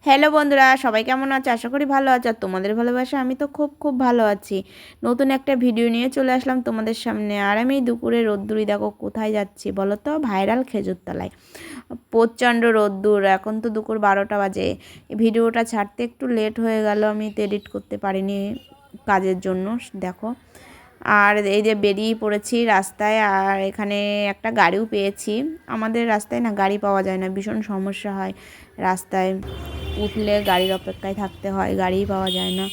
Hello বন্ধুরা, সবাই কেমন আছো? আশা করি ভালো আছো। আর তোমাদের ভালোবাসা আমি তো খুব ভালো আছি। নতুন একটা ভিডিও নিয়ে চলে আসলাম তোমাদের সামনে। আর আমি দুপুরে রোদ্দুরি দেখো কোথায় যাচ্ছি বলো তো? ভাইরাল খেজুরতলায়। প্রচণ্ড রোদ্দুর, এখন তো দুপুর 12টা বাজে। ভিডিওটা ছাড়তে একটু লেট হয়ে গেল, আমি তো এডিট করতে পারিনি কাজের জন্য দেখো। আর এই যে বেরিয়ে পড়েছি রাস্তায়, আর এখানে একটা গাড়িও পেয়েছি। আমাদের রাস্তায় না গাড়ি পাওয়া যায় না, ভীষণ সমস্যা হয় রাস্তায়। উঠলে গাড়ির অপেক্ষায় থাকতে হয়, গাড়িই পাওয়া যায় না।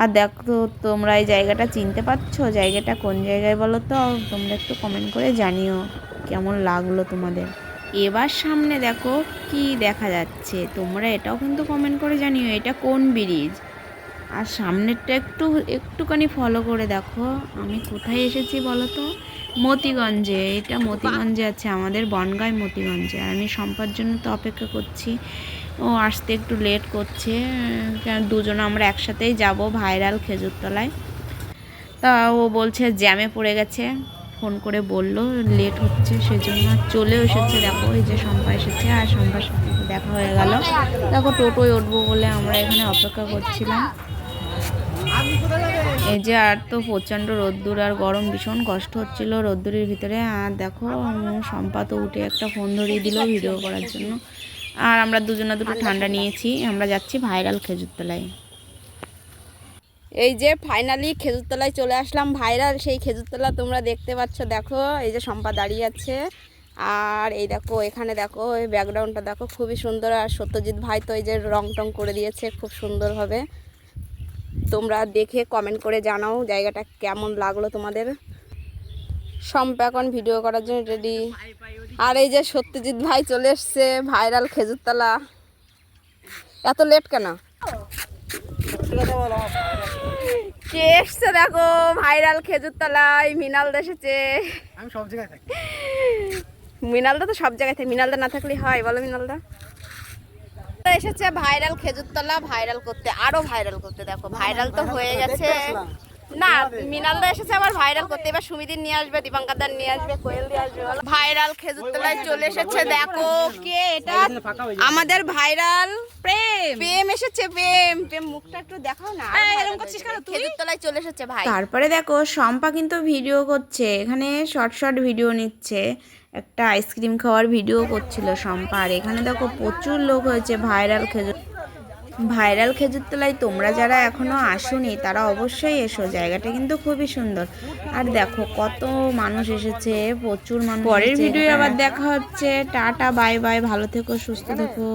আর দেখো তোমরা এই জায়গাটা চিনতে পারছো? জায়গাটা কোন জায়গায় বলো তো? তোমরা একটু কমেন্ট করে জানিও কেমন লাগলো তোমাদের। এবার সামনে দেখো কি দেখা যাচ্ছে, তোমরা এটাও কিন্তু কমেন্ট করে জানিও এটা কোন ব্রিজ। আর সামনেরটা একটুখানি ফলো করে দেখো আমি কোথায় এসেছি বলো তো? মতিগঞ্জে। এটা মতিগঞ্জে আছে, আমাদের বনগাঁয় মতিগঞ্জে। আর আমি শম্পার জন্য তো অপেক্ষা করছি, ও আসতে একটু লেট করছে। কেন দুজনে আমরা একসাথেই যাব ভাইরাল খেজুরতলায়। তা ও বলছে জ্যামে পড়ে গেছে, ফোন করে বলল লেট হচ্ছে, সেজন্য চলেও এসেছে। দেখো এই যে শম্পা এসেছে, আর শম্পার সাথে দেখা হয়ে গেল। দেখো টোটোয় উঠবো বলে আমরা এখানে অপেক্ষা করছিলাম। এই যে আর তো প্রচণ্ড রোদ্দুর আর গরম, ভীষণ কষ্ট হচ্ছিল রোদ্দুরের ভিতরে। আর দেখো শম্পা তো উঠে একটা ফোন ধরিয়ে দিল ভিডিও করার জন্য। আর আমরা দুজনে দুটো ঠান্ডা নিয়েছি, আমরা যাচ্ছি ভাইরাল খেজুরতলায়। এই যে ফাইনালি খেজুরতলায় চলে আসলাম, ভাইরাল সেই খেজুরতলা তোমরা দেখতে পাচ্ছ। দেখো এই যে শম্পা দাঁড়িয়ে আছে, আর এই দেখো এখানে দেখো এই ব্যাকগ্রাউন্ডটা দেখো খুবই সুন্দর। আর সত্যজিৎ ভাই তো এই যে রং টং করে দিয়েছে খুব সুন্দরভাবে। তোমরা দেখে কমেন্ট করে জানাও জায়গাটা কেমন লাগলো তোমাদের। শম্পা এখন ভিডিও করার জন্য রেডি। আর এই যে সত্যজিৎ ভাই চলে এসছে ভাইরাল খেজুরতলা। এত লেট কেন? কে এসছে দেখো ভাইরাল খেজুরতলায়? মৃণালদা এসেছে। আমি সব জায়গায় থাকি। মৃণালদা তো সব জায়গায় থাকে, মৃণালদা না থাকলে হয় বলো? মৃণালদা এসেছে ভাইরাল খেজুরতলা ভাইরাল করতে, আরো ভাইরাল করতে। দেখো ভাইরাল তো হয়ে গেছে না, মৃণালদা এসেছে আবার ভাইরাল করতে। এবার সুমিদিন নিয়ে আসবে, দীপঙ্করদার নিয়ে আসবে, কোয়েল দিয়ে আসবে। ভাইরাল খেজুরতলায় চলে এসেছে। দেখো কে এটা? আমাদের ভাইরাল প্রেম এসেছে। প্রেম মুখটা একটু দেখাও না। এরকম করছিস কেন তুই? খেজুরতলায় চলে এসেছে ভাই। তারপরে দেখো শম্পা কিন্তু ভিডিও করছে, এখানে শর্ট ভিডিও নিচ্ছে। একটা আইসক্রিম খাওয়ার ভিডিও করছিল শম্পা। আর এখানে দেখো প্রচুর লোক হয়েছে ভাইরাল খেজুরতলায়। তোমরা যারা এখনো আসোনি তারা অবশ্যই এসো, জায়গাটা কিন্তু খুবই সুন্দর। আর দেখো কত মানুষ এসেছে, প্রচুর মানুষ। পরের ভিডিও আবার দেখা হচ্ছে। টাটা বাই বাই, ভালো থেকো, সুস্থ থেকো।